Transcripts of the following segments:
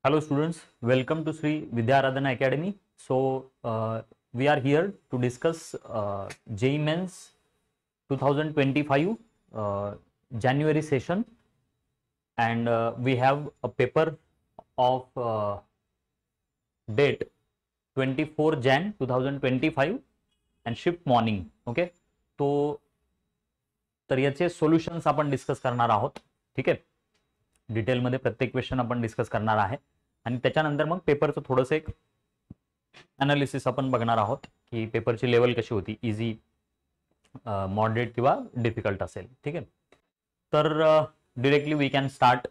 Hello students, welcome to Sri Vidyaradhana Academy. We are here to discuss JEE Mains 2025 January session, and we have a paper of date 24 Jan 2025 and shift morning. Okay, तर याचे solutions आपण discuss करणार आहोत. ठीक आहे, detail मध्ये प्रत्येक question आपण डिस्कस करणार आहे आणि त्याच्यानंतर मग पेपरचं थोडंसं एक अनालिसिस आपण बघणार आहोत की पेपरची लेवल कशी होती, इझी, मॉडरेट किंवा डिफिकल्ट असेल. ठीक आहे, तर directly we can start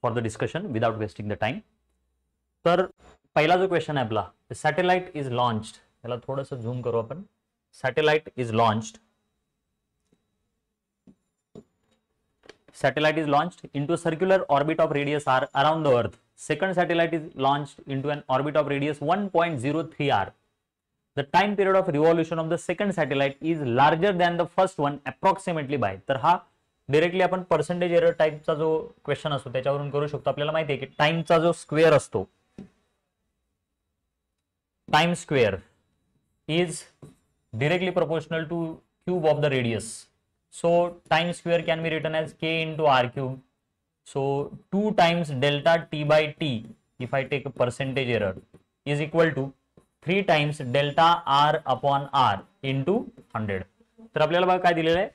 for the discussion without wasting the time. तर पहिला जो क्वेश्चन आहे आपला, सॅटेलाइट इज लॉन्च्ड. याला थोडंसं झूम करू आपण. Satellite is launched. Satellite is launched into a circular orbit of radius r around the earth. Second satellite is launched into an orbit of radius 1.03 r. The time period of revolution of the second satellite is larger than the first one approximately by. तर हा directly आपण percentage error टाइपचा जो question असतो त्याच्यावरून करू शकतो. आपल्याला माहिती आहे की टाइमचा जो स्क्वेअर असतो, time square is directly proportional two cube of the radius. So time square can be written as k into r cube. So 2 times delta t by t, if I take a percentage error, is equal to 3 times delta r upon r into 100. तर आपल्याला बघा काय दिलेलं आहे,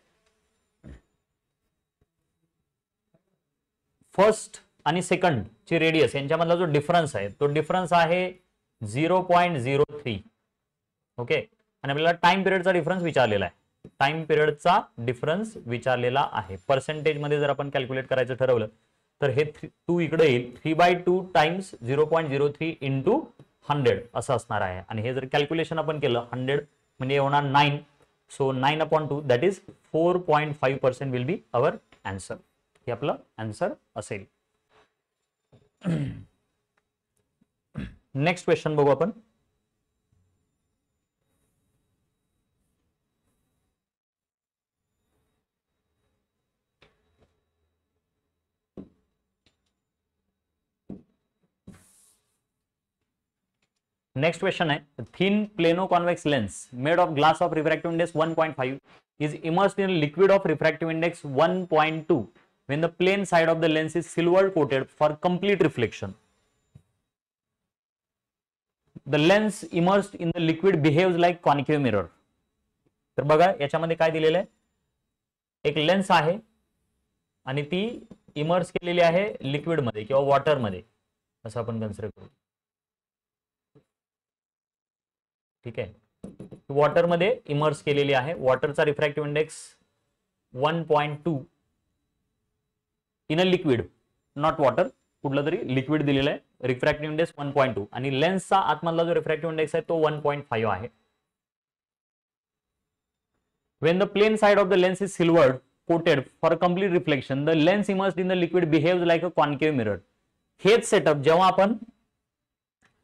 first आणि second ची radius यांच्यामधला जो difference आहे तो डिफरन्स आहे 0.03. ओके, आणि आपल्याला टाइम पिरियडचा डिफरन्स विचारलेला आहे. टाइम पिरियडचा डिफरन्स विचारलेला आहे. पर्सेंटेज मध्ये जर आपण कॅल्क्युलेट करायचं ठरवलं तर हे 2 इकडे येईल. 3/2 टाइम्स 0.03 इंटू 100 असं असणार आहे. आणि हे जर कॅल्क्युलेशन आपण केलं 100 म्हणजे होणार 9. So 9/2 that is 4.5% will be our answer. हे आपलं आन्सर असेल. नेक्स्ट क्वेश्चन बघू आपण. नेक्स्ट क्वेश्चन है, thin plano-convex lens made of glass of refractive index 1.5 is immersed in a liquid of refractive index 1.2 when the plane side of the lens is silver coated for complete reflection. The lens immersed in the liquid behaves like concave mirror. तर बघा याच्यामध्ये काय दिलेलं आहे, एक lens आहे आणि ती इमर्स केलेली आहे लिक्विड मध्ये किंवा वॉटर मध्ये, असं आपण कन्सिडर करू. ठीक आहे, वॉटर मध्ये इमर्स केलेली आहे. वॉटरचा refractive index 1.2 in a liquid, not water, कुठलं तरी लिक्विड दिलेलं आहे. रिफ्रॅक्टिव्ह इंडेक्स 1.2 आणि लेन्सचा आतमधला जो रिफ्रॅक्टिव्ह इंडेक्स आहे तो 1.5 आहे. When the plane side of the lens is silvered coated for complete reflection, the lens immersed in the liquid behaves like a concave mirror. हेच सेटअप जेव्हा आपण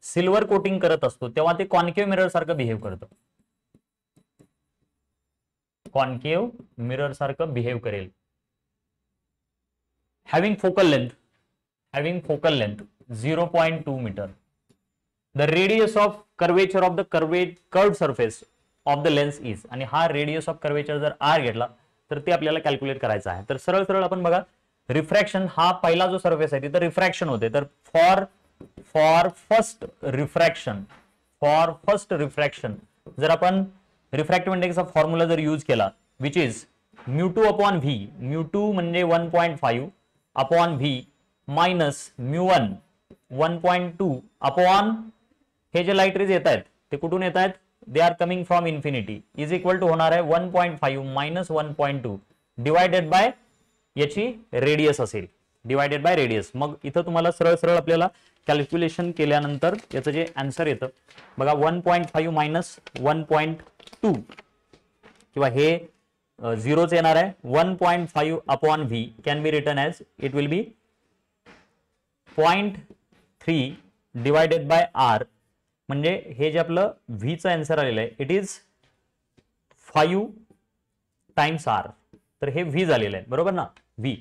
सिल्वर कोटिंग करत असतो तेव्हा ते कॉन्केव्ह मिरर सारखं बिहेव करतं. कॉन्केव्ह मिरर सारखं बिहेव करेल. Having focal length 0.2 metre. The radius of curvature of the curved surface of the lens is. आणि हा रेडियस ऑफ कर्वेचर जर आर घेतला तर ते आपल्याला कॅल्क्युलेट करायचं आहे. तर सरळ सरळ आपण बघा, रिफ्रॅक्शन हा पहिला जो सरफेस आहे तिथं रिफ्रॅक्शन होते. तर फॉर फर्स्ट रिफ्रॅक्शन जर आपण रिफ्रॅक्टिव्ह इंडेक्सचा फॉर्म्युला जर यूज केला, विच इज μ2 अपॉन व्ही. μ2 म्हणजे 1.5 अपॉन व्ही मायनस μ1 1.2 अपॉन हे जे लाईट रेज येत आहेत ते कुठून येत आहेत, they are coming from infinity, is equal to होणार आहे 1.5 मायनस 1.2 डिवायडेड बाय याची रेडियस असेल, डिवायडेड बाय रेडियस. मग इथं तुम्हाला सरळ सरळ आपल्याला कॅल्क्युलेशन केल्यानंतर याचं जे आन्सर येतं बघा, 1.5 मायनस 1.2 किंवा हे झिरोच येणार आहे. 1.5 upon V can be written as, it will be 0.3 divided by R. म्हणजे हे जे आपलं व्हीचं आन्सर आलेलं आहे इट इज 5 टाइम्स आर. तर हे व्ही झालेलं आहे, बरोबर ना, व्ही.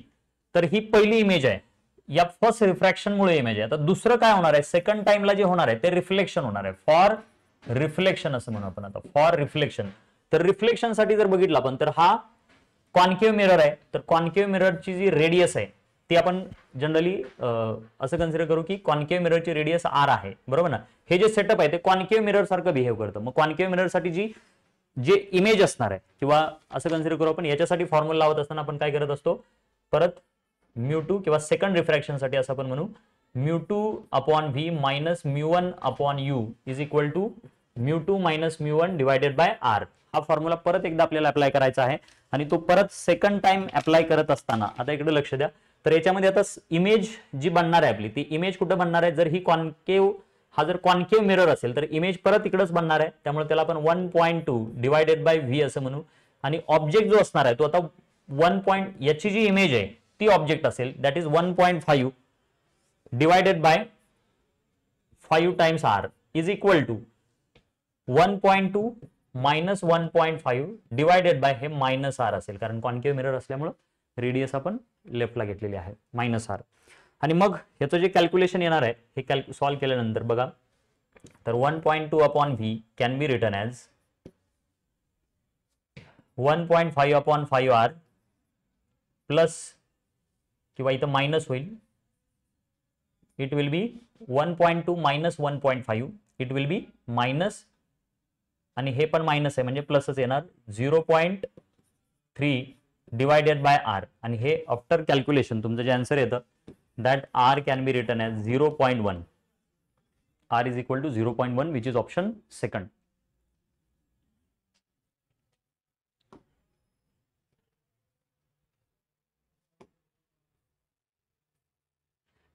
तर ही पहिली इमेज आहे. या फर्स्ट रिफ्रॅक्शन मुळे इमेज आहे. आता दुसरं काय होणार आहे, सेकंड टाइमला जे होणार आहे ते रिफ्लेक्शन होणार आहे. फॉर रिफ्लेक्शन असं म्हणू आपण आता, फॉर रिफ्लेक्शन. तर रिफ्लेक्शन साठी जर बघितलं आपण तर हा कॉन्केव्ह मिरर आहे. तर कॉन्केव्ह मिररची जी रेडियस आहे ती आपण जनरली असं कन्सिडर करू की कॉन्केव्ह मिररची रेडियस आर आहे, बरोबर ना. हे जे सेटअप आहे ते कॉन्केव्ह मिरर सारखं बिहेव करतं. मग कॉन्केव्ह मिरर साठी जे इमेज असणार आहे, किंवा असं कन्सिडर करू आपण याच्यासाठी फॉर्म्युला लावत असताना आपण काय करत असतो, परत μ2 किंवा सेकंड रिफ्रॅक्शन साठी असं आपण म्हणू μ2 upon V minus μ1 upon U is equal to μ2 minus μ1 divided by R. हा फॉर्म्युला परत एकदा आपल्याला अप्लाय करायचा आहे आणि तो परत सेकंड टाइम अप्लाय करत असताना आता इकडे लक्ष द्या. तर याच्यामध्ये आता इमेज जी बनणार आहे आपली, ती इमेज कुठे बनणार आहे, जर ही कॉन्केव्ह, हा जर कॉन्केव्ह मिरर असेल तर इमेज परत इकडेच बनणार आहे. त्यामुळे त्याला आपण 1.2 डिवायडेड बाय व्ही असं म्हणू. आणि ऑब्जेक्ट जो असणार आहे तो आता 1. याची जी इमेज आहे ती ऑब्जेक्ट असेल, that is 1.5 divided by 5 times R is equal to 1.2 minus 1.5 divided by हे मायनस आर असेल, कारण कॉन्केव्ह मिरर असल्यामुळे रेडियस आपण लेफ्टला घेतलेली आहे मायनस आर. आणि मग ह्याचं जे कॅल्क्युलेशन येणार आहे हे सॉल्व्ह केल्यानंतर बघा, तर 1.2 upon V can be written as 1.5 upon 5 R plus, किंवा इथं मायनस होईल, it will be 1.2 minus 1.5 it will be minus, आणि हे पण मायनस आहे म्हणजे प्लसच येणार 0.3 डिवायडेड बाय आर. आणि हे आफ्टर कॅल्क्युलेशन तुमचं जे आन्सर येतं that R can be written as 0.1. R is equal to 0.1 which is option second.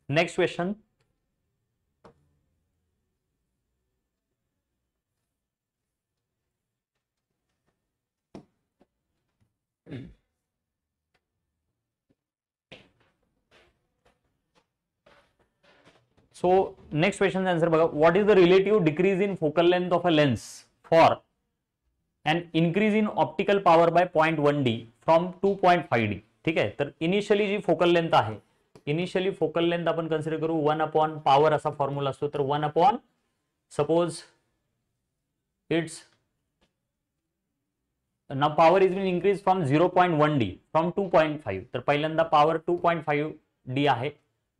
Next question. So next question answer बघा, what is the relative decrease in focal length of a lens for an increase in optical power by 0.1d from 2.5d. ठीक आहे. तर initially जी focal length आहे, initially focal length आपण consider करू 1 upon power असा formula असतो. तर 1 upon suppose it's now power is been increased from 0.1d from 2.5. तर पहिल्यांदा पॉवर 2.5d आहे,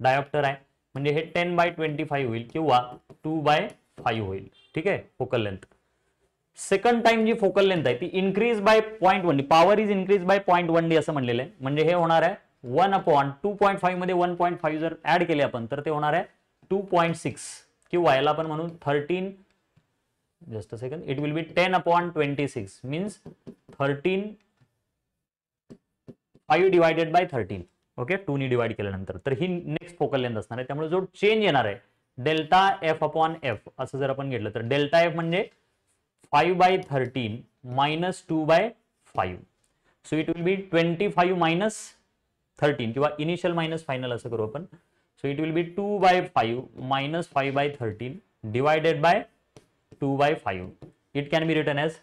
डायोप्टर आहे, म्हणजे हे 10/25 होईल किंवा 2/5 होईल. ठीक आहे फोकल लेंथ. सेकंड टाइम जी फोकल लेंथ आहे ती increase by 0.1d, power is increase by 0.1d असं म्हणलेलं आहे. म्हणजे हे होणार आहे 1 अपॉन 2.5 मध्ये 1.5 जर ऍड केले आपण तर ते होणार आहे 2.6, किंवा याला आपण म्हणून 13, just a second, it will be 10 upon 26 means 13 5 divided by 13. Okay, 2 ने डिवाइड केल्यानंतर तर ही नेक्स्ट फोकल लेंथ असणार आहे. त्यामुळे जो चेंज येणार आहे डेल्टा एफ अपॉन एफ असं जर आपण घेतलं तर डेल्टा एफ म्हणजे 5/13 minus 2/5. So it will B 25 minus 13, किंवा इनिशियल मायनस फायनल असं करू आपण. सो it will B 2/5 minus 5/13 divided by 2/5. It can be written as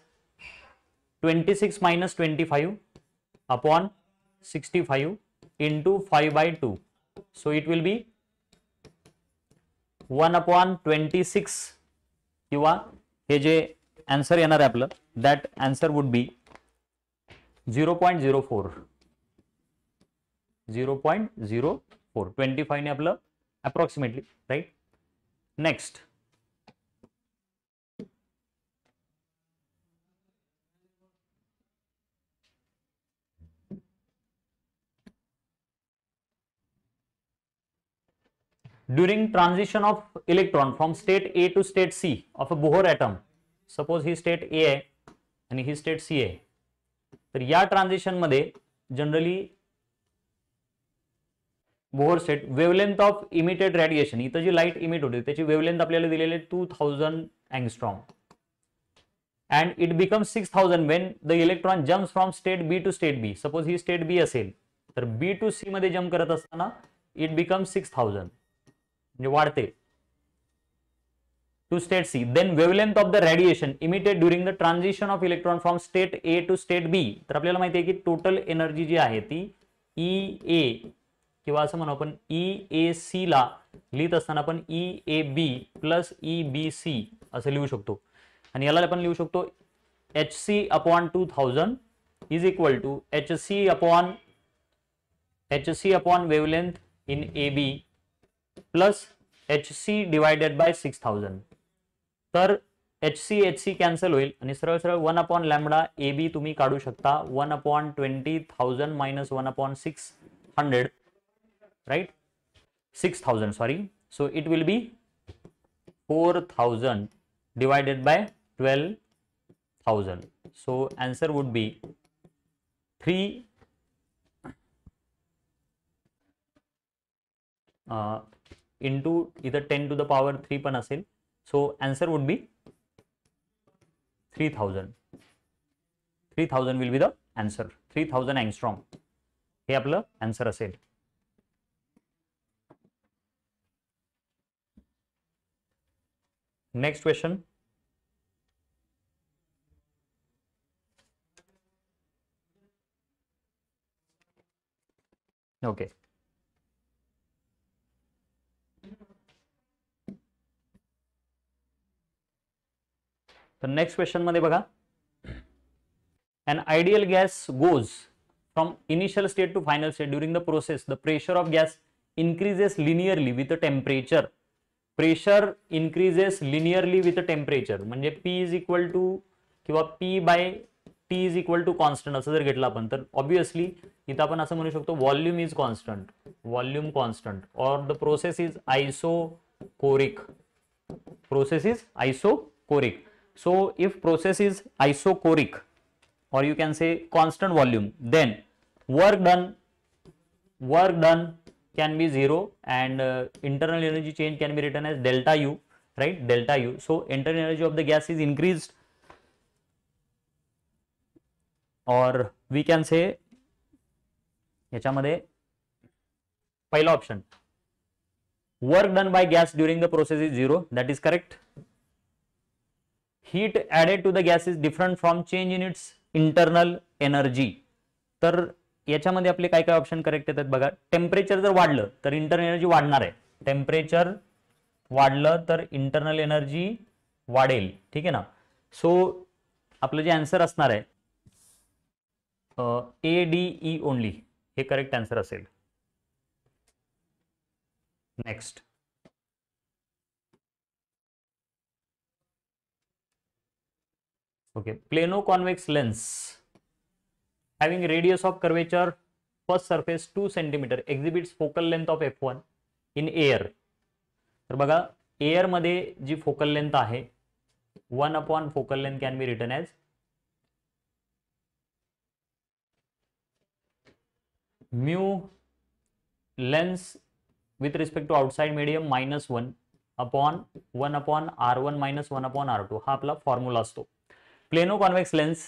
26 minus 25 upon 65 into 5/2. So it will be 1 upon 26, किंवा हे जे आन्सर येणार आहे आपलं that answer would be 0.04. 0.04 25 ने आपलं approximately, right. Next. During transition of electron from state A to state C of a Bohr atom, suppose he state A आहे आणि ही state C आहे, तर या ट्रान्झिशन मध्ये generally Bohr state wavelength of emitted radiation, इथं जी light emit होते त्याची wavelength आपल्याला दिलेली आहे 2000 angstrom and it becomes 6000 when the electron jumps from state B to state B. Suppose he state B असेल तर B to C मध्ये jump करत असताना it becomes 6000, म्हणजे वाढते to state C. Then wavelength of the radiation emitted during the transition of electron from state A to state B. तर आपल्याला माहिती आहे की टोटल एनर्जी जी आहे ती EA किंवा असं म्हणू आपण EAC ला लिहित असताना आपण EAB प्लस EBC असं लिहू शकतो. आणि याला आपण लिहू शकतो HC upon 2000 is equal to HC upon wavelength in AB plus HC divided by 6000. तर HC कॅन्सल होईल आणि सरळ सरळ 1 अपॉन लॅम्बडा AB तुम्ही काढू शकता 1 upon 20,000 minus 1 upon 600, right, 6000 sorry. So it will be 4000 divided by 12,000. So answer would be 3 into either 10 to the power 3 पण असेल. So answer would be 3000. 3000 will be the answer. 3000 angstrom हे आपलं answer असेल. Next question. Okay, तर next question मध्ये बघा, an ideal gas goes from initial state to final state. During the process the pressure of gas increases linearly with the temperature. Pressure increases linearly with the temperature. म्हणजे P is equal to किंवा P by T is equal to constant असं जर घेतलं आपण तर obviously इथं आपण असं म्हणू शकतो volume is constant, volume constant, और the process is isochoric. Process is isochoric. So if process is isocoric or you can say constant volume, then work done can be zero and internal energy change can be written as delta U, right, delta U. So internal energy of the gas is increased, or we can say याच्यामध्ये पहिला option work done by gas during the process is zero, that is correct. Heat added to the gas is different from change in its internal energy. तर याच्यामध्ये आपले काय काय option correct येतात बघा. Temperature जर वाढलं तर इंटरनल एनर्जी वाढणार आहे. टेम्परेचर वाढलं तर इंटरनल एनर्जी वाढेल, ठीक आहे ना. सो आपलं जे आन्सर असणार आहे ADE ओनली हे करेक्ट आन्सर असेल. Next. Okay, plano convex lens having radius of curvature first surface 2 cm exhibits focal length of f1 in air. तर बघा एअर मध्ये जी फोकल लेंथ आहे 1 upon focal length can be written as mu lens with respect to outside medium -1 upon 1 upon r1 minus 1 upon r2 हा आपला formula असतो. Plano convex lens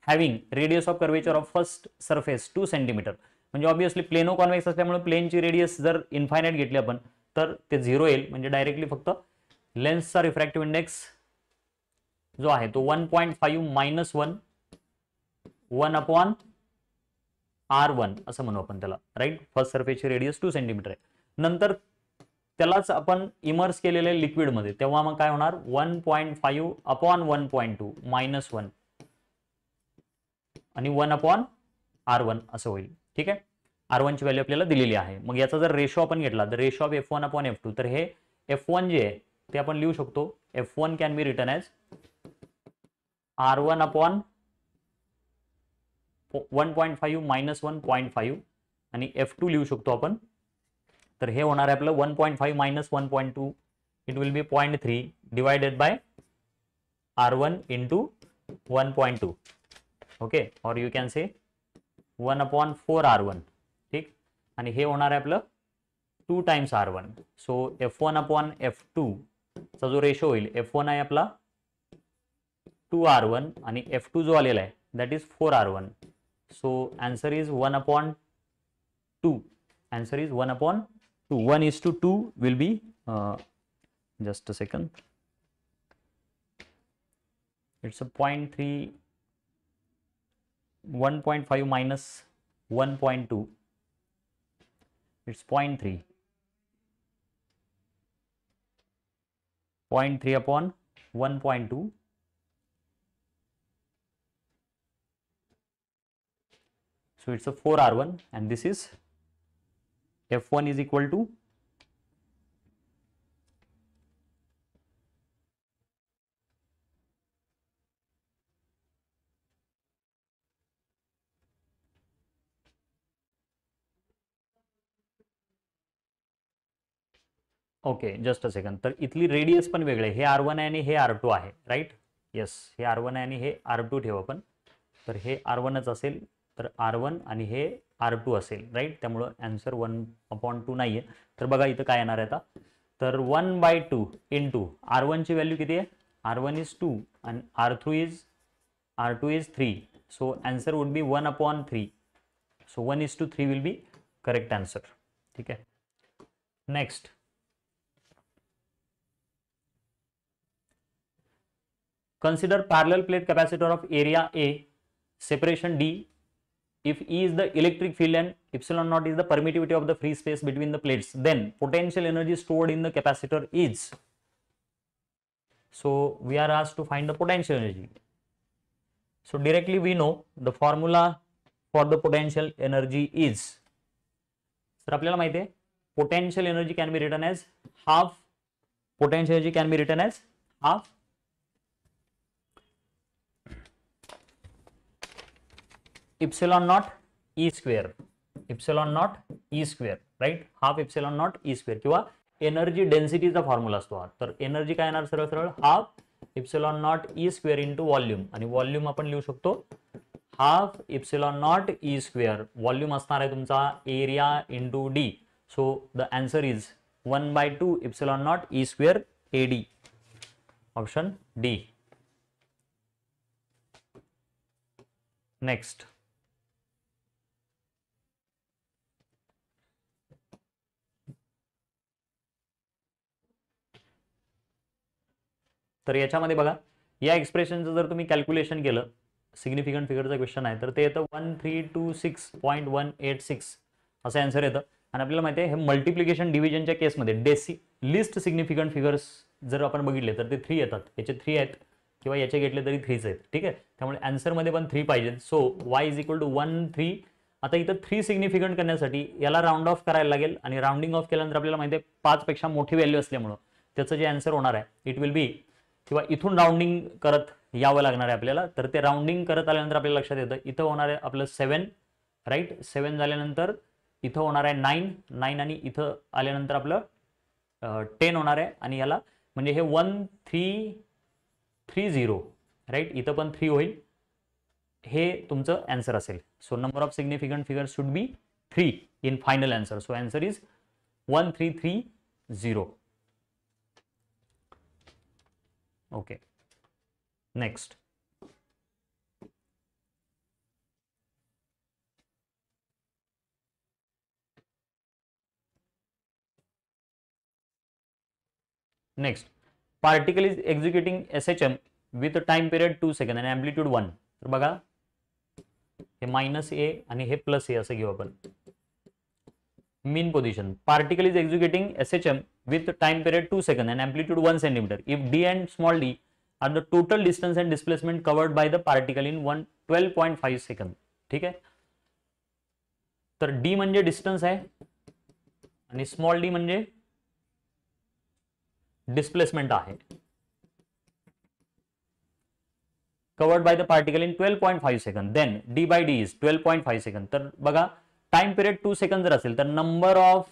having radius of curvature of first surface 2 centimetre. म्हणजे obviously plano convex असल्यामुळे प्लेनची radius जर infinite घेतली आपण तर ते 0 येईल. म्हणजे डायरेक्टली फक्त लेन्सचा रिफ्रॅक्टिव्ह इंडेक्स जो आहे तो 1.5 मायनस 1 अपॉन r1 असं म्हणू आपण त्याला, राईट. फर्स्ट सरफेसची रेडियस 2 सेंटीमीटर आहे. नंतर त्यालाच आपण इमर्स केलेले लिक्विड मध्ये तेव्हा मग काय होणार 1.5 अपॉन 1.2 मायनस 1 आणि 1 अपॉन r1 असं होईल, ठीक आहे. r1 ची व्हॅल्यू आपल्याला दिलेली आहे. मग याचा जर रेशो आपण घेतला तर ratio of f1 upon f2, तर हे f1 जे आहे ते आपण लिहू शकतो f1 can be written as r1 upon 1.5 minus 1.5 आणि f2 लिहू शकतो आपण. तर हे होणार आहे आपलं 1.5 minus 1.2 it will be 0.3 divided bye r1 into 1.2. Okay, और यू कॅन से 1 अपॉन 4 r1, ठीक. आणि हे होणार आहे आपलं 2 टाइम्स r1. सो f1 अपॉन f2 चा जो रेशो होईल f1 आहे आपला 2 r1 आणि f2 जो आलेला आहे that is 4 r1. So answer is 1 upon 2. Answer is 1 upon 2. 1:2 will be just a second. It's a 0.3, 1.5 minus 1.2. It's 0.3 upon 1.2. So it's a 4R1 and this is F1 is equal to okay just a second. तर इथली radius पण वेगळे, हे R1 आहे आणि हे R2 आहे, right. Yes, हे R1 आहे आणि हे R2 ठेवू आपण. तर हे R1च असेल, तर R1 आणि हे R2 असेल, राईट. त्यामुळं आन्सर 1/2 नाही आहे. तर बघा इथं काय येणार आहे आता. तर 1/2 इंटू R1 ची व्हॅल्यू किती आहे, R1 इज 2 आणि R2 is 3. So answer would B 1/3. So 1:3 will be correct answer. ठीक आहे. Next, consider parallel plate capacitor of area A, separation D, if E is the electric field and epsilon naught is the permittivity of the free space between the plates, then potential energy stored in the capacitor is. So we are asked to find the potential energy. So directly we know the formula for the potential energy is, तर आपल्याला माहिती आहे potential energy can be written as half, potential energy can be written as half epsilon naught E square, epsilon naught E square, राईट. Half epsilon naught E square किंवा energy डेन्सिटीचा formula असतो हा. तर एनर्जी काय येणार सरळ सरळ हाफ epsilon naught E square into volume, आणि व्हॉल्यूम आपण लिहू शकतो half epsilon naught E square. Volume असणार आहे तुमचा area into D. So the answer is 1/2 epsilon naught E square AD. Option D. Next, तर याच्यामध्ये बघा या एक्सप्रेशनचं जर तुम्ही कॅल्क्युलेशन केलं, सिग्निफिकंट फिगरचा क्वेश्चन आहे, तर ते येतं 1326.186 असं आन्सर येतं. आणि आपल्याला माहिती आहे हे मल्टिप्लिकेशन डिव्हिजनच्या केसमध्ये लिस्ट सिग्निफिकंट फिगर्स जर आपण बघितले तर ते 3 येतात. याचे 3 आहेत किंवा याचे घेतले तरी 3च आहेत. ठीक आहे. त्यामुळे आन्सरमध्ये पण 3 पाहिजे. सो y इज इक्वल टू 1 3. आता इथं 3 सिग्निफिकंट करण्यासाठी याला राऊंड ऑफ करायला लागेल, आणि राऊंडिंग ऑफ केल्यानंतर आपल्याला माहिती आहे 5 पेक्षा मोठी व्हॅल्यू असल्यामुळं त्याचं जे आन्सर होणार आहे इट विल बी, किंवा इथून राऊंडिंग करत यावं लागणार आहे आपल्याला. तर ते राऊंडिंग करत आल्यानंतर आपल्याला लक्षात येतं इथं होणार आहे आपलं 7, राईट. 7 झाल्यानंतर इथं होणार आहे 9 आणि इथं आल्यानंतर आपलं 10 होणार आहे. आणि याला म्हणजे हे 1330, राईट. इथं पण 3 होईल. हे तुमचं आन्सर असेल. So number of significant figures should be 3 in final answer. So answer is 1330. Okay. Next, next, particle is executing SHM with time period 2 second आणि एम्प्लिट्यूड 1. तर बघा हे -a आणि हे +a असं घेऊ आपण. Mean position, particle is executing SHM with time period 2 seconds and amplitude 1 centimeter if d and small d are the total distance and displacement covered by the particle in 12.5 seconds. ठीक आहे. तर d म्हणजे distance आहे आणि small d म्हणजे displacement आहे. covered by the particle in 12.5 seconds, then d by d is 12.5 seconds. तर बघा टाइम पिरियड 2 सेकंद जर असेल तर नंबर ऑफ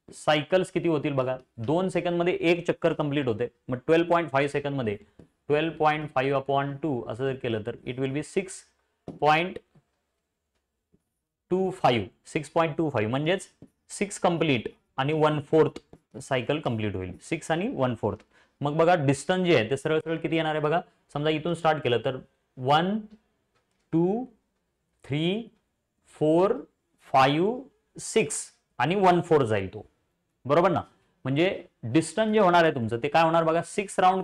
सायकल्स किती होतील बघा. 2 सेकंद मध्ये एक चक्कर कंप्लीट होते. मग 12.5 सेकंद मध्ये 12.5/2 असं जर केलं तर इट विल बी 6.25 म्हणजेच 6 कंप्लीट आणि 1/4 सायकल कंप्लीट होईल. 6 आणि 1/4. मग बघा डिस्टन्स जे आहे ते सरळ सरळ किती येणार आहे बघा. समजा इथून स्टार्ट केलं तर 1 2 3 4 5 6 आणि 1/4 जाईल तो, बरोबर ना. म्हणजे डिस्टन्स जे होणार आहे तुमचं ते काय होणार बघा. 6 राऊंड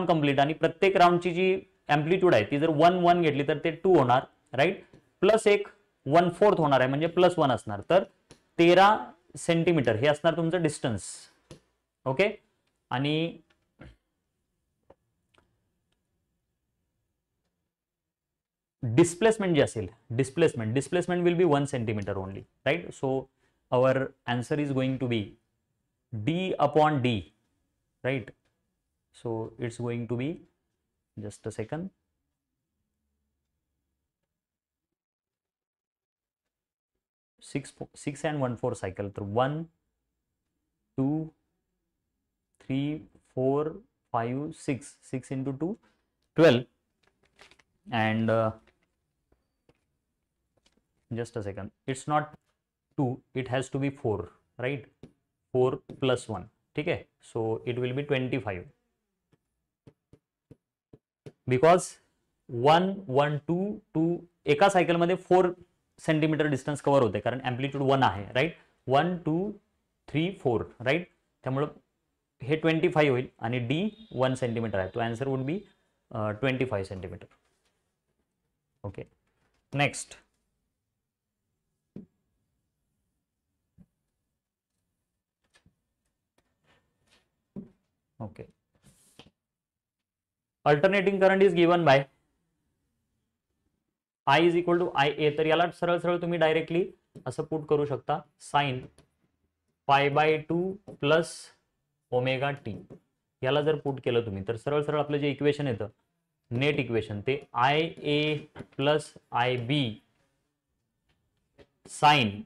कंप्लीट आणि प्रत्येक राऊंडची जी एम्प्लिट्यूड आहे ती जर 1 1 घेतली तर ते 2 होणार, राईट. प्लस एक 1/4 होणार आहे म्हणजे +1 असणार. तर 13 सेंटीमीटर हे असणार तुमचं डिस्टन्स. ओके, आणि डिस्प्लेसमेंट जे असेल, displacement will be 1 centimetre only, right. So our answer is going to be d/d, right. So it's going to be, just a second, 6 and 1/4 cycle. So 1 2 3 4 5 6 6 into 2 12, and just a second, it's not 2, it has to be 4, right. 4 plus 1, ठीक है. So it will be 25, because 1 1 2 2 एका cycle मध्ये 4 centimetre distance cover होते, कारण amplitude 1 आहे, right. 1 2 3 4, right. त्यामुळे हे 25 होईल आणि डी 1 सेंटीमीटर आहे. तो answer would be 25 centimetre. Okay, next. Okay, alternating current is given by I is equal to IA. तर याला सरळ सरळ तुम्ही डायरेक्टली असं पुट करू शकता, साइन π/2 प्लस ओमेगा टी. याला जर पुट केलं तुम्ही तर सरळ सरळ आपलं जे इक्वेशन येतं, नेट इक्वेशन, ते IA plus IB sine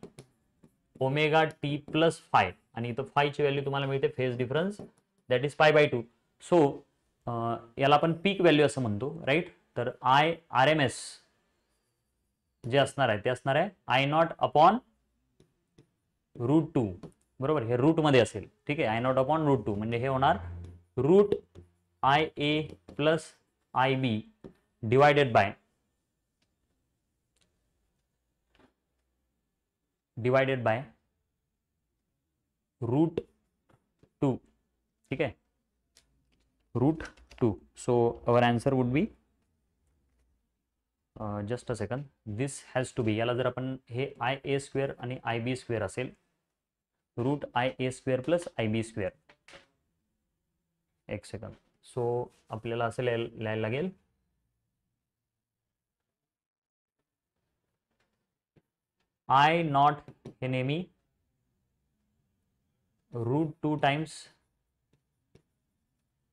omega T plus phi, आणि इथं फायची व्हॅल्यू तुम्हाला मिळते phase difference, that is π/2. So याला आपण पीक व्हॅल्यू असं म्हणतो, राईट. तर RMS जे असणार आहे ते असणार आहे I0 अपॉन √2, बरोबर. हे रूट मध्ये असेल, ठीक आहे. I0 अपॉन √2 म्हणजे हे होणार root IA plus IB divided by √2, ठीक आहे, √2. So our answer would be, just a second, this has to be, याला जर आपण हे IA² आणि IB² असेल, रूट IA² प्लस IB². एक सेकंड. सो आपल्याला असं लिहायला लागेल, I0 हे नेहमी √2 टाइम्स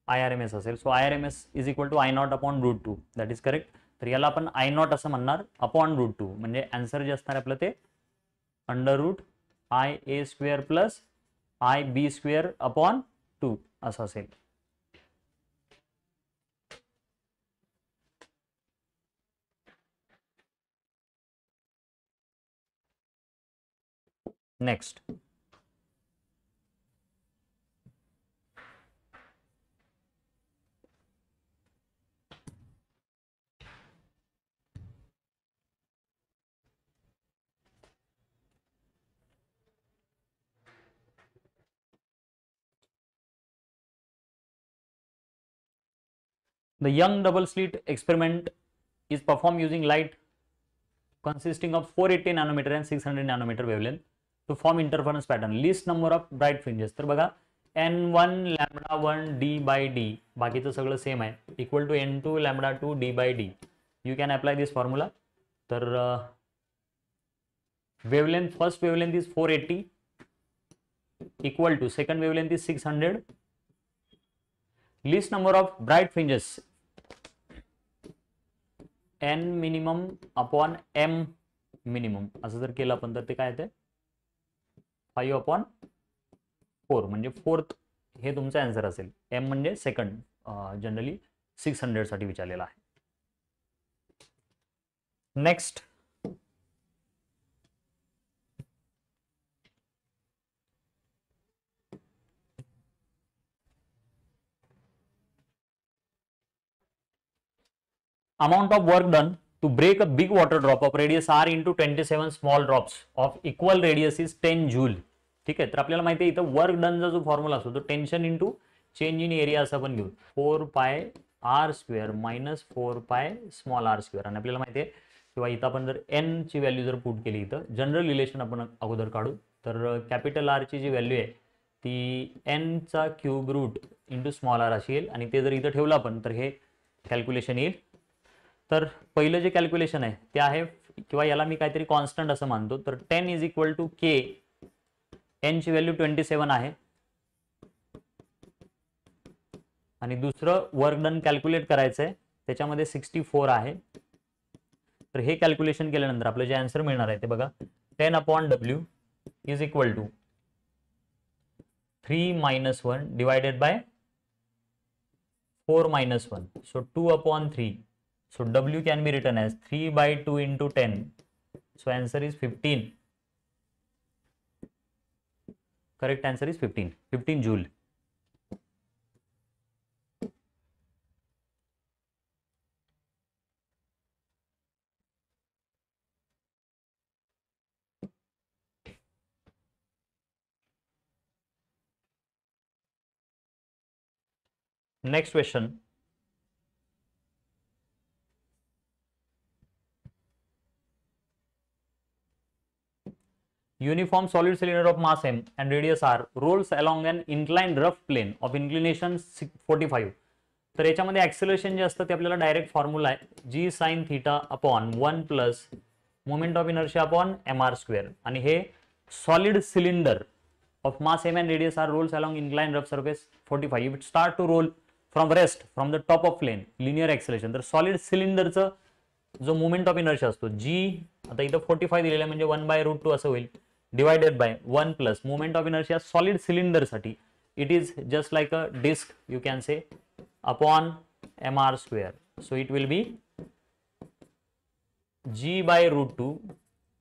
IRMS असेल. So IRMS is equal to I0 upon √2, that is correct. तर याला आपण I0 असं म्हणणार अपॉन √2, म्हणजे आन्सर जे असणार आपलं ते √IA² प्लस IB² अपॉन 2 असं असेल. Next. The Young double slit experiment is performed using light consisting of 480 nanometer and 600 nanometer wavelength to form interference pattern. Least number of bright fringes. तर बघा, n1 λ1 d/d, बाकीचं सगळं same आहे, equal to n2 λ2 d/d. You can apply this formula. तर wavelength, first wavelength is 480 equal to second wavelength is 600. Least number of bright fringes n minimum upon m minimum असं जर केलं आपण तर ते काय येते 5/4, म्हणजे फोर्थ हे तुमचं आन्सर असेल. m म्हणजे सेकंड, जनरली 600 साठी विचारलेला आहे. Next. Amount of work done to break a big water drop of radius r into 27 small drops of equal radius is 10 joule. ठीक आहे. तर आपल्याला माहिती आहे इथं वर्क डनचा जो फॉर्म्युला असतो तो tension into change in area असं पण घेऊ, 4πr² मायनस 4π स्मॉल r². आणि आपल्याला माहिती आहे किंवा इथं आपण जर एन ची व्हॅल्यू जर पुट केली, इथं जनरल रिलेशन आपण अगोदर काढू. तर कॅपिटल आर ची जी व्हॅल्यू आहे ती एन चा cube root into small R अशी येईल, आणि ते जर इथं ठेवलं आपण तर हे कॅल्क्युलेशन येईल. तर पहिलं जे कॅल्क्युलेशन आहे ते आहे, किंवा याला मी काहीतरी कॉन्स्टंट असं मानतो, तर 10 इज इक्वल टू के, एन ची व्हॅल्यू 27 आहे, आणि दुसरं वर्क डन कॅल्क्युलेट करायचं आहे त्याच्यामध्ये 64 आहे. तर हे कॅल्क्युलेशन केल्यानंतर आपलं जे आन्सर मिळणार आहे ते बघा, 10/W is equal to 3 - 1 divided by 4 - 1, so 2/3. So W can be written as 3/2 into 10. So answer is 15. Correct answer is 15 joule. Next question. Uniform solid cylinder of mass m and radius r rolls along an inclined rough plane of inclination 45. तर याच्यामध्ये acceleration जे असतं ते आपल्याला direct formula आहे g sine theta upon 1 plus moment of inertia upon mr square, आणि हे solid cylinder of mass m and radius r rolls along inclined rough surface 45. If it start to roll from rest from the top of plane linear acceleration, तर solid सिलेंडरचं जो moment of inertia असतो जी, आता इथं 45 दिलेला म्हणजे 1/√2 असं होईल, divided by 1 plus moment of inertia solid cylinder साठी it is just like a disc you can say upon mr square. So it will be g/√2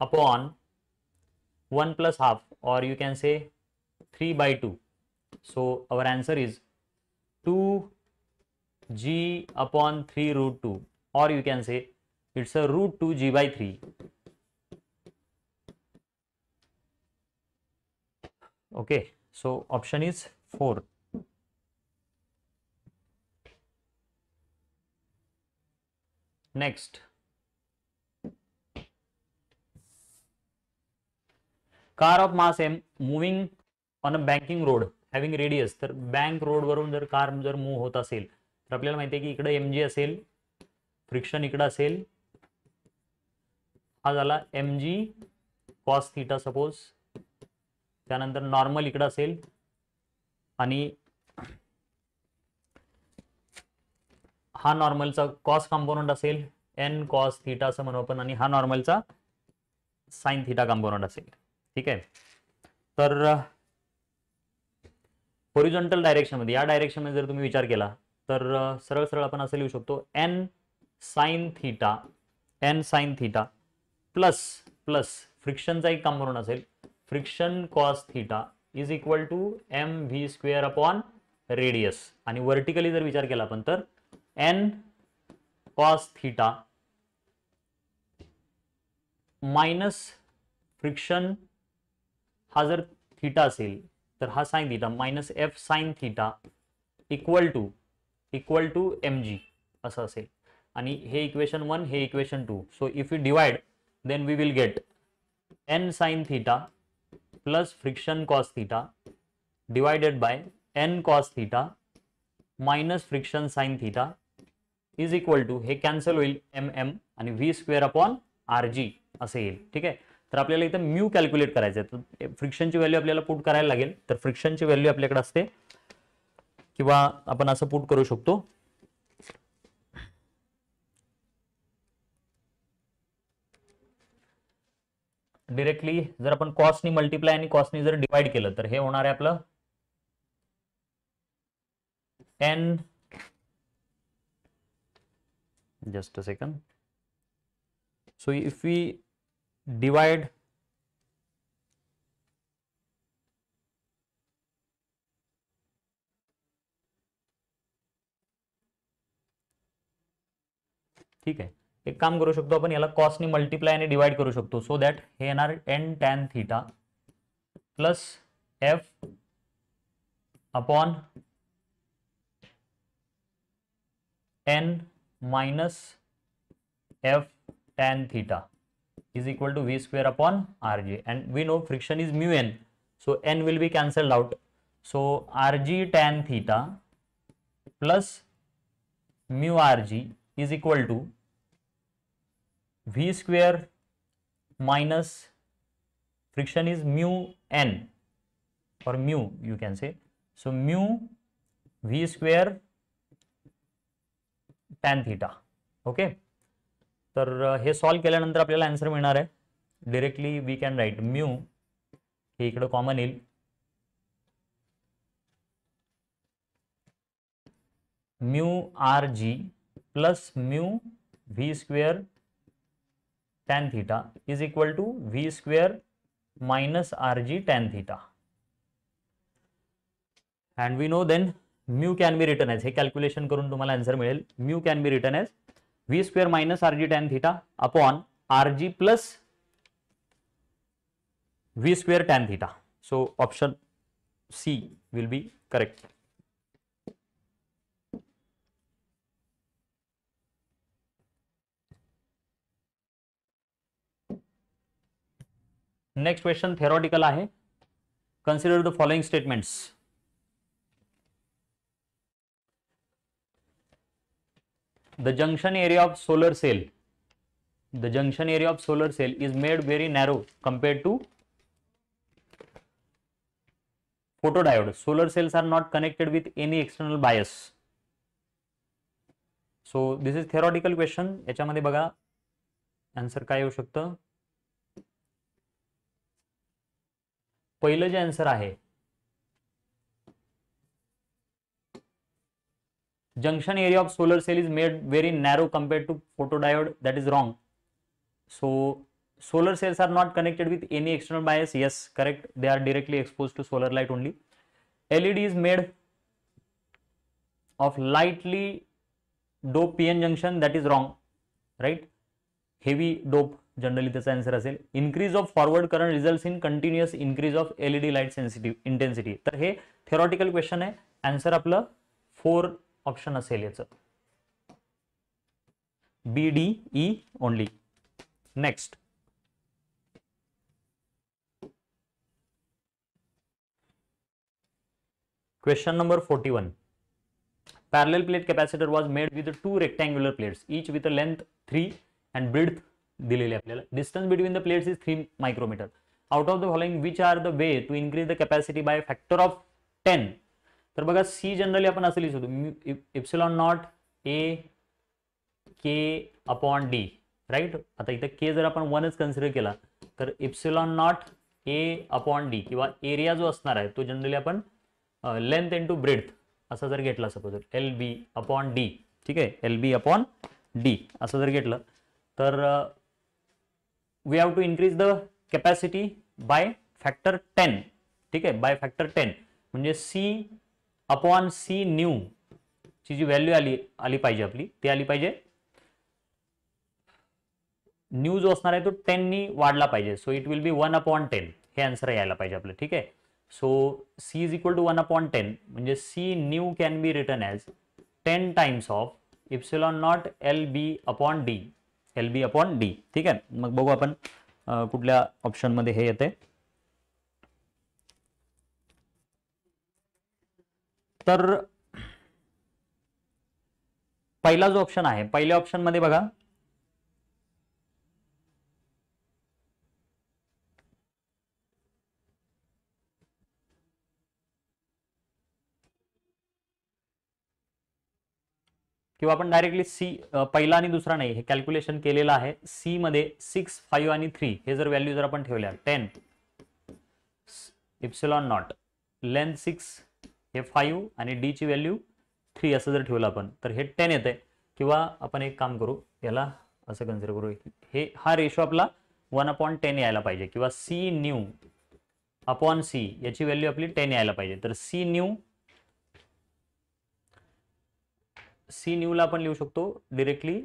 upon 1 plus half, or you can say 3/2. So our answer is 2g upon 3√2, or you can say it's a √2 g/3. Okay, so option is 4. Next, car of mass m moving on a banking road having radius. तर bank road वरून जर car जर move होत असेल तर आपल्याला माहिती आहे की इकडे mg असेल, फ्रिक्शन इकडे असेल, हा झाला mg cos थीटा सपोज, त्यानंतर नॉर्मल इकडे असेल, आणि हा नॉर्मलचा कॉस कंपोनंट असेल n cos थीटा असं म्हणू आपण, आणि हा नॉर्मलचा साइन थीटा कंपोनंट असेल. ठीक आहे. तर हॉरिझॉन्टल डायरेक्शन मध्ये, या डायरेक्शन मध्ये जर तुम्ही विचार केला तर सरळ सरळ आपण असं लिहू शकतो n साइन थीटा प्लस फ्रिक्शनचा एक कंपोनंट असेल friction cos theta is equal to mv square upon radius, आणि वर्टिकली जर विचार केला आपण तर n cos theta minus friction, हा जर थीटा असेल तर हा sine theta minus f sine theta equal to mg असं असेल, आणि हे इक्वेशन 1, हे equation 2. So if you divide then we will get n sine theta plus friction cos theta divided by n cos theta minus friction sine theta is equal to, हे cancel होईल mm, आणि v square upon rg असे येईल. ठीक आहे. तर आपल्याला इथं म्यू कॅल्क्युलेट करायचं आहे, तर फ्रिक्शनची व्हॅल्यू आपल्याला पुट करायला लागेल. तर फ्रिक्शनची व्हॅल्यू आपल्याकडे असते, किंवा आपण असं पुट करू शकतो, डायरेक्टली जर आपण कॉसनी मल्टिप्लाय आणि कॉसनी जर डिवाइड केलं तर हे होणार आहे आपलं n, just a second. So if we divide ठीक आहे, एक काम करू शकतो आपण, याला कॉसनी मल्टिप्लाय आणि डिवाइड करू शकतो. सो दॅट हे येणार n tan theta plus f upon n minus f tan theta is equal to v square upon rg, and we know friction is mu n, so n will be cancelled out. So rg tan theta plus mu rg is equal to v square minus friction is mu n, or mu you can say, so mu v square tan theta. Okay, तर हे solve केल्यानंतर आपल्याला answer मिळणार आहे. Directly we can write mu, हे इकडे common येईल, mu R G plus mu V square tan theta is equal to V square minus R G tan theta. And we know then mu can be written as, हे calculation करून तुम्हाला answer मिळेल, mu can be written as v square minus rg tan theta upon rg plus v square tan theta. So option C will be correct. Next question theoretical आहे. Consider the following statements. The junction area of solar cell, the junction area of solar cell is made very narrow compared to photodiode. Solar cells are not connected with any external bias. So this is theoretical question. याच्यामध्ये बघा answer काय येऊ शकतं. पहिलं जे answer आहे, junction area of solar cell is made very narrow compared to photodiode, that is wrong. So solar cells are not connected with any external bias, yes, correct, they are directly exposed to solar light only. LED is made of lightly doped PN junction, that is wrong, right, heavy dope generally त्याचा answer असेल. increase of forward current results in continuous increase of LED light sensitive intensity. तर हे theoretical question आहे, answer आपलं 4 option असेल याचं, B D E only. Next question number 41. Parallel plate capacitor was made with 2 rectangular plates, each with a length 3 and breadth दिलेली आपल्याला. Distance between the plates is 3 micrometer. Out of the following which are the way to increase the capacity by a factor of 10? तर बघा see generally आपण असं लिहितो epsilon not a के upon D, right. आता इथं के जर आपण 1च कन्सिडर केला तर epsilon not a upon D, किंवा एरिया जो असणार आहे तो जनरली आपण लेंथ इंटू ब्रेड्थ असं जर घेतला, suppose L B upon D, ठीक आहे, एल बी अपॉन डी असं जर घेतलं तर we have to increase the capacity by factor 10, ठीक आहे, बाय फॅक्टर 10 म्हणजे सी अपॉन सी न्यू ची जी व्हॅल्यू आली पाहिजे आपली, ती आली पाहिजे, न्यू जो असणार आहे तो 10 नी वाढला पाहिजे. सो इट विल बी 1/10, हे आन्सर यायला पाहिजे आपलं, ठीक आहे. So C is equal to 1/10 म्हणजे C new can be written as 10 times of epsilon naught L B upon D, L B upon D, ठीक आहे. मग बघू आपण कुठल्या ऑप्शन मध्ये हे येते. तर पहिला जो ऑप्शन आहे, पहिल्या ऑप्शन मध्ये बघा किंवा आपण डायरेक्टली सी, पहिला आणि दुसरा नाही, हे कॅल्क्युलेशन केलेलं आहे. सी मध्ये 6, 5 आणि 3 हे जर व्हॅल्यू जर आपण ठेवल्या, 10 इप्सिलॉन नॉट लेंथ 6 हे 5 आणि डी ची व्हॅल्यू 3 असं जर ठेवलं आपण तर हे 10 येते. किंवा आपण एक काम करू, याला असं कन्सिडर करू, हे हा रेशो आपला 1/10 यायला पाहिजे, किंवा सी न्यू अपॉन सी याची व्हॅल्यू आपली 10 यायला पाहिजे. तर सी न्यू ला आपण लिहू शकतो directly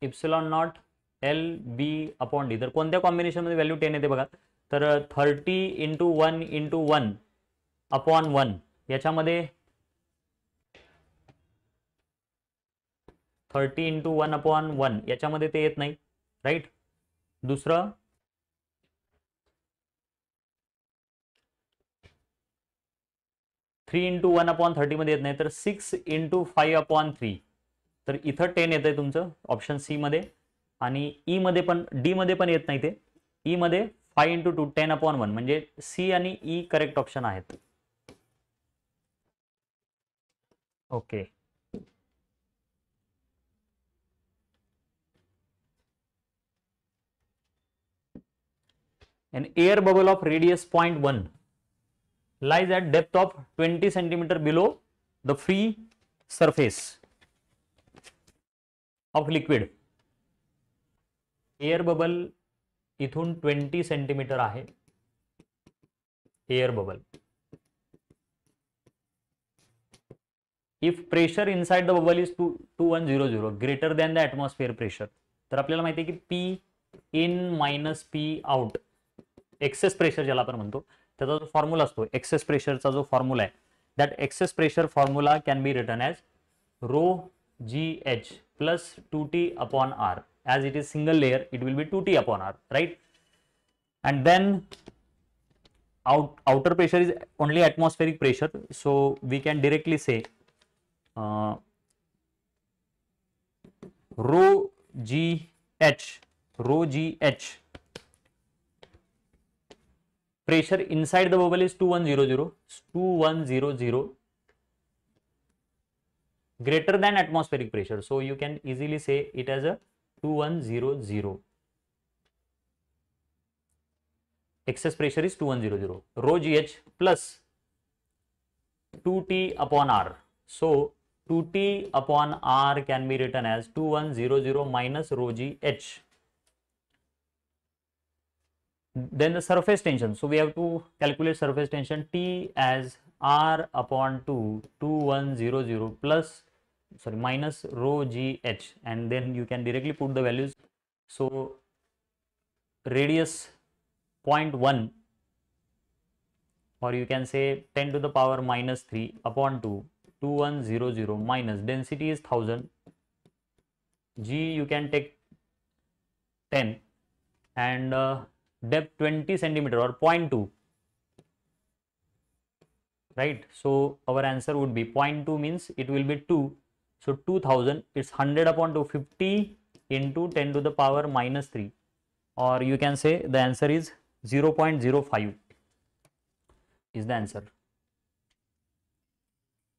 epsilon naught L B upon D. तर कोणत्या कॉम्बिनेशन मध्ये व्हॅल्यू 10 येते बघा, तर 30 × 1 × 1 अपॉन 1 याच्यामध्ये 30 इंटू 1/1 याच्यामध्ये ते येत नाही, राईट. दुसरं 3 इंटू 1/30 मध्ये येत नाही, तर 6 इंटू 5/3. तर इथं 10 येत आहे तुमचं ऑप्शन सी मध्ये. आणि ई मध्ये पण, डी मध्ये पण येत नाही ते. ई मध्ये 5 इंटू 2 10/1, म्हणजे सी आणि ई करेक्ट ऑप्शन आहेत. Okay. An air bubble of radius 0.1 lies at depth of 20 centimeter below the free surface of liquid. Air bubble इथून 20 सेंटीमीटर आहे. Air bubble. If pressure inside the bubble is 2100 greater than the atmosphere pressure. तर आपल्याला माहिती आहे की P in minus P out, excess pressure ज्याला आपण म्हणतो, त्याचा जो फॉर्म्युला असतो एक्सेस प्रेशरचा जो फॉर्म्युला आहे, that excess pressure formula can be written as rho G H plus 2T/R. as it is single layer, it will be 2T/R, right? And then outer pressure is only atmospheric pressure, so we can directly say rho gh pressure inside the bubble is 2100 greater than atmospheric pressure, so you can easily say it as a 2100. excess pressure is 2100 rho gh plus 2T/R. so 2T/R can be written as 2100 minus rho gh. Then the surface tension, so we have to calculate surface tension T as R/2 2100 plus minus rho gh, and then you can directly put the values. So radius 0.1, or you can say 10 to the power minus 3/2 2100 minus density is 1000, g you can take 10, and depth 20 centimeter or 0.2, right? So our answer would be 0.2 means it will be 2. So 2000, it's 100/250 into 10 to the power minus 3, or you can say the answer is 0.05 is the answer.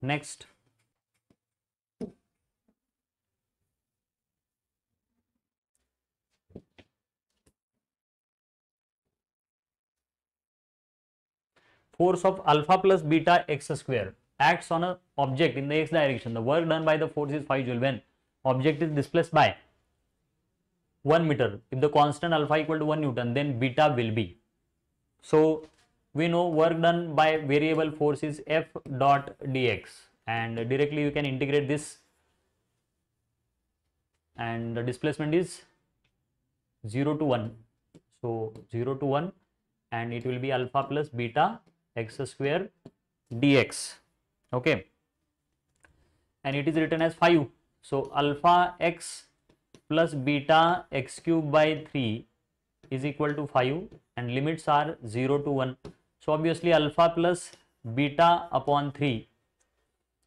Next, force of alpha plus beta x square acts on an object in the x direction. The work done by the force is 5 joule when object is displaced by 1 meter. If the constant alpha equal to 1 Newton, then beta will be. So we know work done by variable force is F dot dx, and directly you can integrate this, and the displacement is 0 to 1. So 0 to 1, and it will be alpha plus beta x square dx. Okay, and it is written as 5. So alpha x plus beta x cube by 3 is equal to 5, and limits are 0 to 1. So obviously alpha plus beta upon 3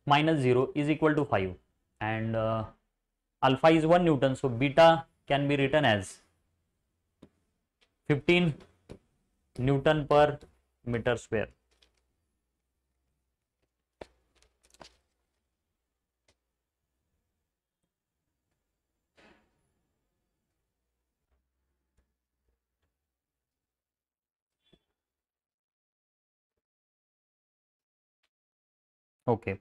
minus 0 is equal to 5, and alpha is 1 Newton, so beta can be written as 15 Newton per meter square. Okay.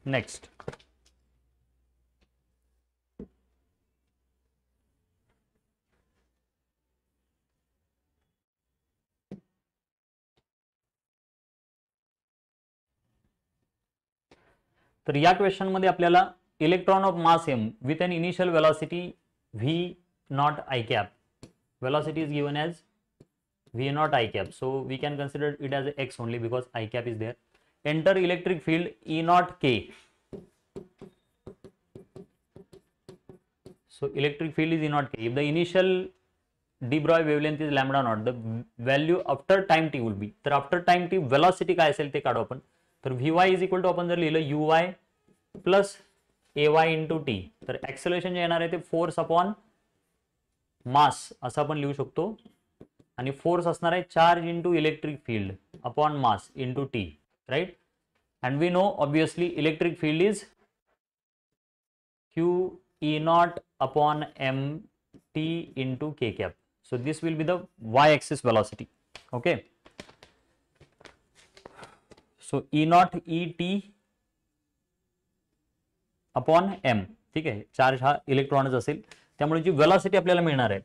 Next, तर या question मध्ये आपल्याला electron of mass m with an initial velocity v naught I cap, velocity is given as V naught I cap. So we can consider it as a x only because I cap is there. Enter electric field E naught K. So electric field is E naught K. If the initial de Broglie wavelength is lambda naught, the value after time t will be. तर after time t velocity काय असेल ते काढू आपण. तर Vy is equal to आपण जर लिहिलं Uy plus ay into T, तर ऍक्सेलरेशन जे येणार आहे ते फोर्स अपॉन मास असं आपण लिहू शकतो. आणि फोर्स असणार आहे charge into electric field upon mass into T, right. And we know obviously electric field is Q E naught upon m t into k cap. So this will be the y-axis velocity. Okay. So E naught E t upon m. ठीक आहे. Charge हा इलेक्ट्रॉनच असेल, त्यामुळे जी velocity आपल्याला मिळणार आहे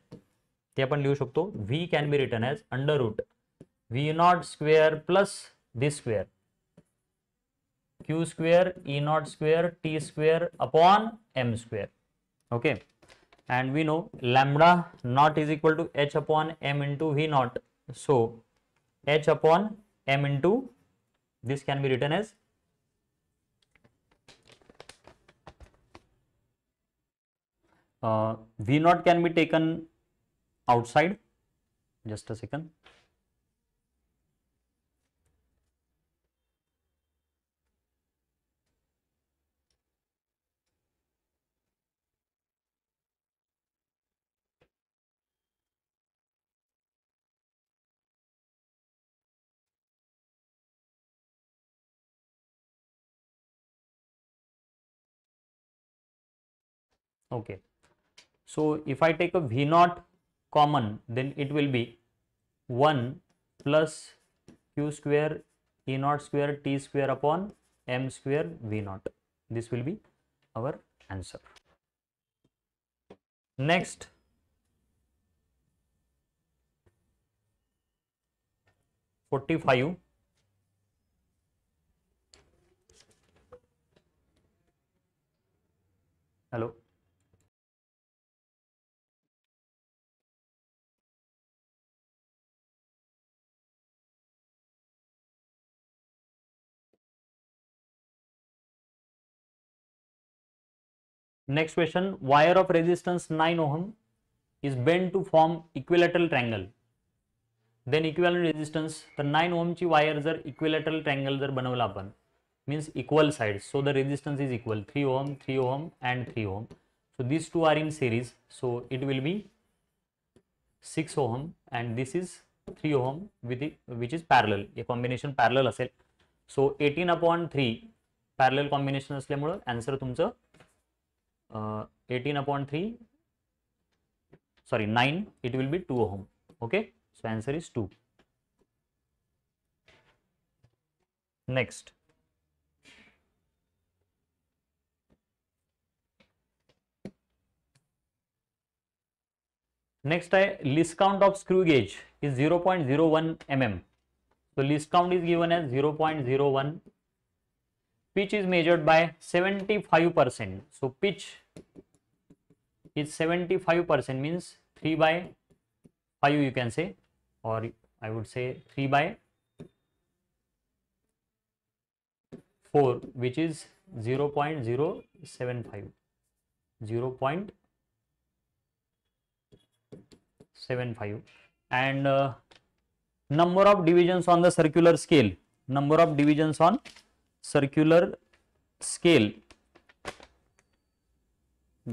ते आपण लिहू शकतो. V can be written as under root V naught square plus this square Q square E naught square T square upon m square. Okay, and we know lambda naught is equal to h upon m into V naught. So h upon m into this can be written as V naught can be taken outside. Just a second. Okay, so if I take a V naught common, then it will be 1 plus Q square E naught square T square upon m square V naught. This will be our answer. Next, (45). Hello. Next question, wire of resistance 9 ohm is bent to form equilateral triangle. Then equivalent resistance, the 9 ohm ची wire जर equilateral triangle जर बनवला आपण, means equal sides, so the resistance is equal, 3 ohm, 3 ohm and 3 ohm. So these two are in series, so it will be 6 ohm and this is 3 ohm with it, which is parallel. A combination parallel असेल. So 18/3 parallel combination असल्यामुळे answer तुमचं 18/3, sorry 9, it will be 2 ohm. Okay, so answer is 2. Next, least count of screw gauge is 0.01 mm. So least count is given as 0.01. Pitch is measured by 75%. So pitch is 75%, means 3/5 you can say, or I would say 3/4, which is 0.075. 0.75. And number of divisions on the circular scale. Number of divisions on circular scale.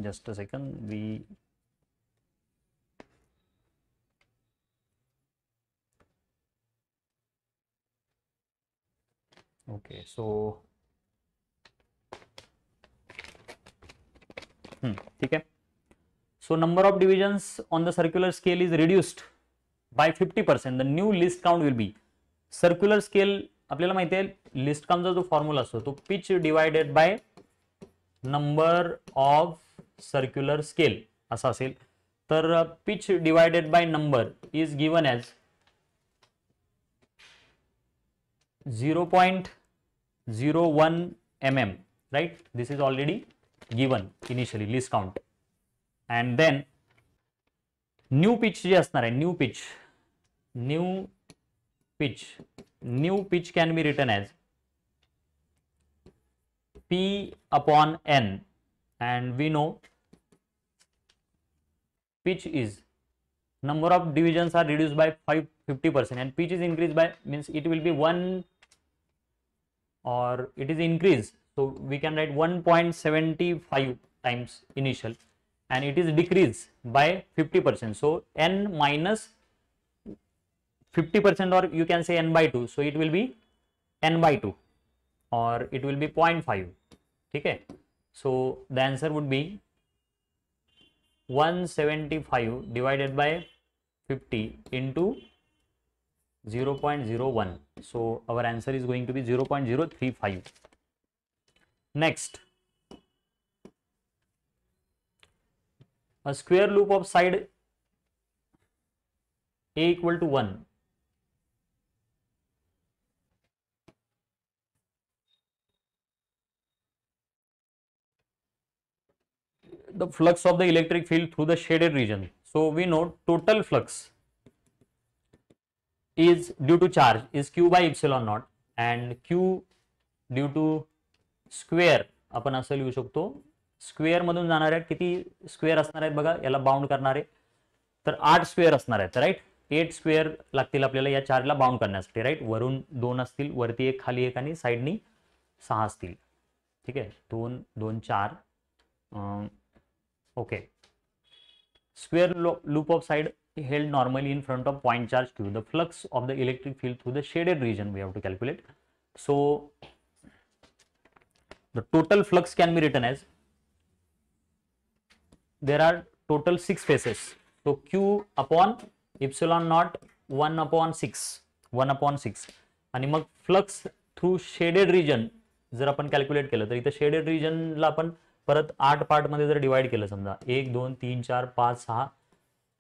Just a second. Okay, so okay. So number of divisions on the circular scale is reduced by 50%. The new least count will be circular scale. आपल्याला माहिती आहे list काउंटचा जो formula असतो तो pitch divided by number of circular scale असा असेल. तर pitch divided by number is given as 0.01 mm, right? This is already given initially least count. And then new pitch जे असणार आहे, new pitch new pitch can be written as P upon N, and we know pitch is number of divisions are reduced by 50% and pitch is increased by, means it will be 1 or it is increased, so we can write 1.75 times initial, and it is decreased by 50%, so N minus 50%, or you can say N by 2, so it will be N by 2 or it will be 0.5. Okay, so the answer would be 175 divided by 50 into 0.01. So our answer is going to be 0.035. Next, a square loop of side A equal to 1. The flux of the electric field through the shaded region. So we know total flux is due to charge is q by epsilon naught, and q due to square आपण असं लिहू शकतो, square मधून जाणाऱ्या किती square असणार आहेत बघा, याला बाउंड करणारे तर 8 स्क्वेअर असणार आहेत, राईट. 8 स्क्वेअर लागतील आपल्याला या चार्जला बाउंड करण्यासाठी, राईट. वरून 2 असतील, वरती 1, खाली 1 आणि साइडनी 6 असतील. ठीक आहे, 2 2 4. Okay, square loop of side held normally in front of point charge q. The flux of the electric field through the shaded region we have to calculate. So the total flux can be written as, there are total 6 phases, so q upon epsilon naught 1 upon 6 आणि मग flux through shaded region जर आपण calculate केलं तर इथं shaded रिजनला आपण परत 8 part मध्ये जर डिवाइड केलं, समजा 1 2 3 4 5 6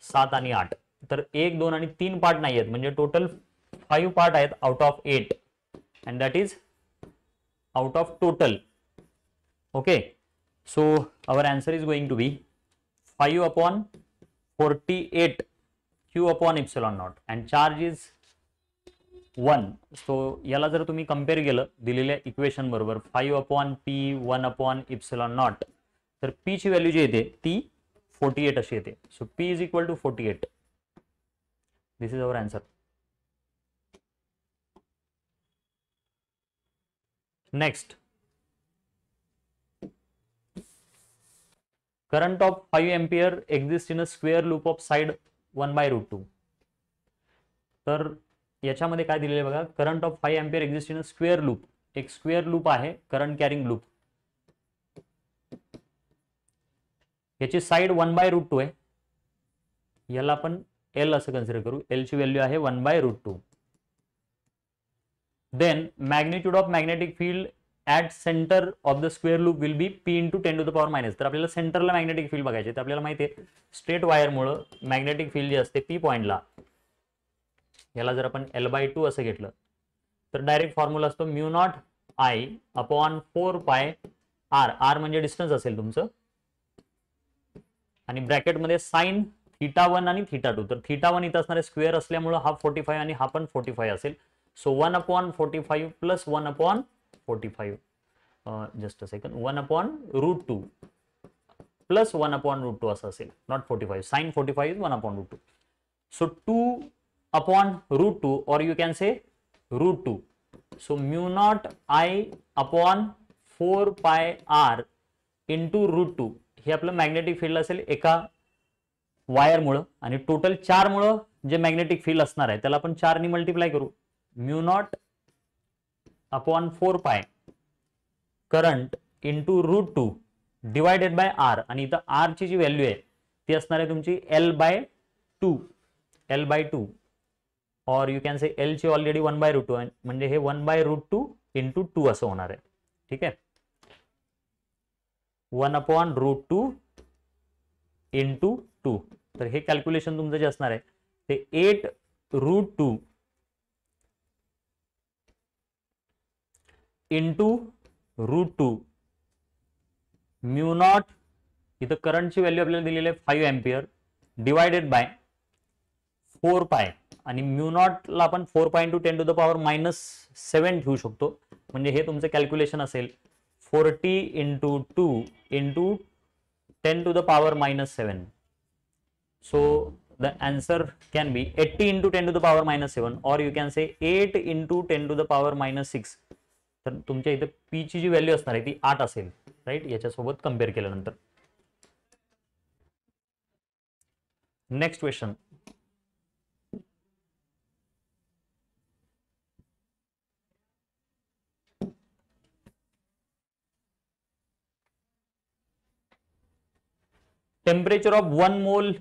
7 आणि 8, तर 1 2 आणि 3 पार्ट नाही आहेत, म्हणजे टोटल 5 पार्ट आहेत out of 8, and that is out of total. Okay, so our answer is going to be 5 upon 48 q upon epsilon naught and charge is 1. सो याला जर तुम्ही कंपेअर केलं दिलेल्या इक्वेशन बरोबर 5 upon p 1 upon epsilon naught, तर p ची value जी येते ती 48 अशी येते. So p is equal to 48. This is our answer. Next, current of 5 ampere exist in a square loop of side 1/√2. तर याच्यामध्ये काय दिलेलं आहे बघा, current of 5 ampere exist in a square loop. एक स्क्वेअर लूप आहे, करंट कॅरिंग लूप. याची side 1/√2 आहे, याला आपण L असं कन्सिडर करू. L ची व्हॅल्यू आहे 1/√2. Then magnitude of magnetic field at centre of the square loop will be p × 10⁻⁻. तर आपल्याला सेंटरला मॅग्नेटिक फील्ड बघायचे, तर आपल्याला माहिती आहे स्ट्रेट वायरमुळे मॅग्नेटिक फील्ड जे असते p पॉइंटला, याला जर आपण L/2 असं घेतलं तर डायरेक्ट फॉर्म्युला असतो μ0I अपॉन 4πr. r म्हणजे डिस्टन्स असेल तुमचं, आणि ब्रॅकेट मध्ये साइन θ1 आणि θ2. तर θ1 इथं असणारे स्क्वेअर असल्यामुळे हा 45 आणि हा पण 45 असेल. So 1/45 plus 1/45, just a second, 1/√2 plus 1/√2 असं असेल, not 45. Sine 45 is 1/√2. So 2/√2 or you can say √2. So μ0I upon 4πr into √2 हे आपलं मॅग्नेटिक फील्ड असेल एका वायर मुळे, आणि टोटल 4 मुळे जे मॅग्नेटिक फील्ड असणार आहे त्याला आपण 4 ने मल्टिप्लाय करू. μ0 upon 4π current into √2 divided by r, आणि इथं r ची जी व्हॅल्यू आहे ती असणार आहे तुमची L/2 और यू कॅन से L ची ऑलरेडी 1/√2 म्हणजे हे 1/√2 इंटू 2 असं होणार आहे. ठीक आहे, 1/√2 इंटू 2. तर हे कॅल्क्युलेशन तुमचं जे असणार आहे ते 8√2 इंटू √2 μ0, इथं करंटची व्हॅल्यू आपल्याला दिलेली आहे 5 एम्पियर, डिवायडेड बाय 4 पाय आणि म्यू नॉटला आपण 4 pi into 10 to the power -7 ठेवू शकतो. म्हणजे हे तुमचं कॅल्क्युलेशन असेल 40 into 2 into 10 to the power -7. So the answer can be 80 into 10 to the power -7 or you can say 8 into 10 to the power -6. तर तुमच्या इथे p ची जी व्हॅल्यू असणार आहे ती 8 असेल, राईट, याच्यासोबत कम्पेअर केल्यानंतर. Next question. Temperature of 1 mole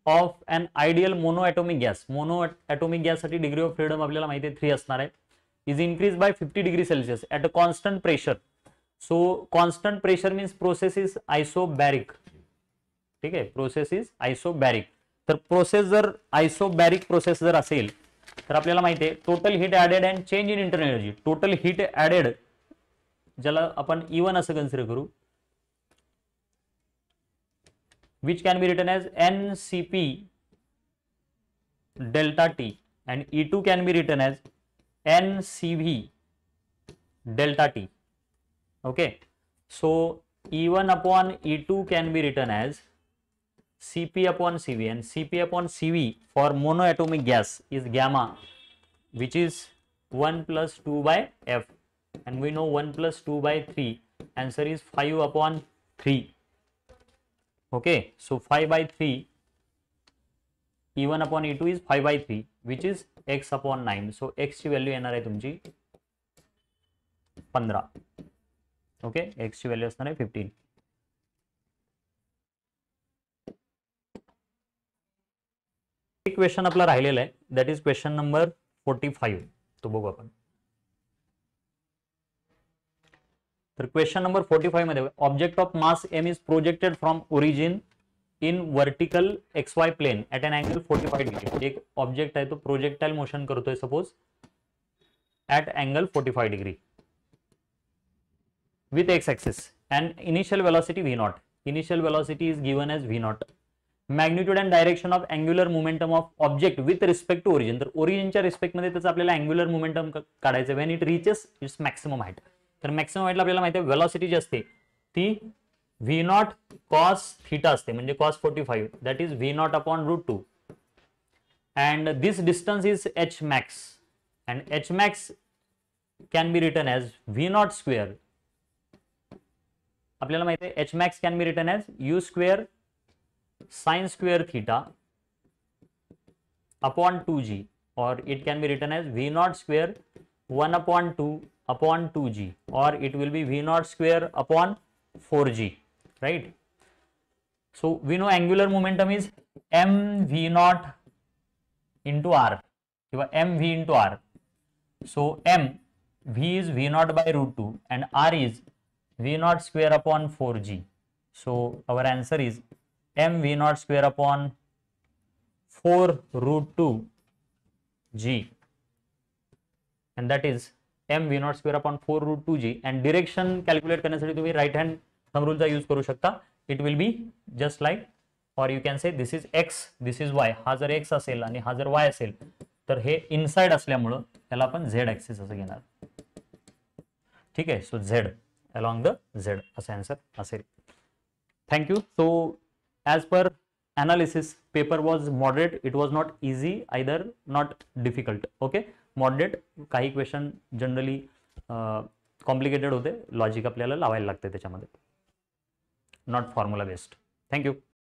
of an ideal monoatomic gas. Monoatomic gas साठी डिग्री ऑफ फ्रीडम आपल्याला माहिती आहे 3 असणार आहे. Is increase by 50 degree Celsius at a constant pressure. So constant pressure means process is isobaric. ठीक आहे, process is isobaric. तर process जर आयसोबॅरिक प्रोसेस जर असेल तर आपल्याला माहिती आहे total heat added and change in internal energy. Total heat added ज्याला आपण E1 असं कन्सिडर करू, which can be written as NCP delta T and E2 can be written as NCV delta T. Okay, so E1 upon E2 can be written as Cp upon Cv, and Cp upon Cv for monoatomic gas is gamma, which is 1 plus 2 by F, and we know 1 plus 2 by 3. Answer is 5 upon 3. Okay, so 5 by 3, E1 upon E2 is 5 by 3, which is x upon 9. So x ची value येणार आहे तुमची 15. Okay, x ची value असणार आहे 15. एक question आपला राहिलेला आहे, दॅट इज क्वेश्चन नंबर 45. तो बघू आपण. तर क्वेश्चन नंबर 45 मध्ये object of mass m is projected from origin in vertical XY plane at an angle 45 degree. एक ऑब्जेक्ट आहे तो प्रोजेक्टाइल मोशन करतोय suppose at angle 45 degree with x axis and initial velocity v0. Initial velocity is given as v0. Magnitude and direction of angular momentum of object with respect to origin. तर ओरिजिनच्या respect मध्ये त्याचं आपल्याला angular momentum काढायचं when it riches it's maximum height. तर maximum हाईटला आपल्याला माहिती आहे वेलोसिटी जी असते ती v0 cos थीटा असते, म्हणजे cos 45, that is v0 upon √2. And this distance is h max and h max can be written as v0 square. आपल्याला माहिती आहे h max can be written as u square sin square theta upon 2g, और it can be written as v0 square 1 upon 2 upon 2g, or it will be v0 square upon 4g, right? So we know angular momentum is mv0 into r, mv into r. So v is v0 by √2 and r is v0 square upon 4g. So our answer is mv0 square upon 4 √2 g, and that is m v0 square upon 4 √2 g. and direction calculate करण्यासाठी तुम्ही right hand thumb रूलचा use करू शकता. It will be just like, और you can say this is x, this is y. हा जर x असेल आणि हा जर y असेल तर हे इनसाइड असल्यामुळं त्याला आपण z ऍक्सिस असं घेणार. ठीक आहे, सो z along the z असा आन्सर असेल. Thank you. So as per analysis, paper was moderate. It was not easy either, not difficult. Okay, moderate. काही क्वेश्चन जनरली कॉम्प्लिकेटेड होते, लॉजिक आपल्याला लावायला लागते त्याच्यामध्ये, नॉट फॉर्म्युला बेस्ड. थँक्यू.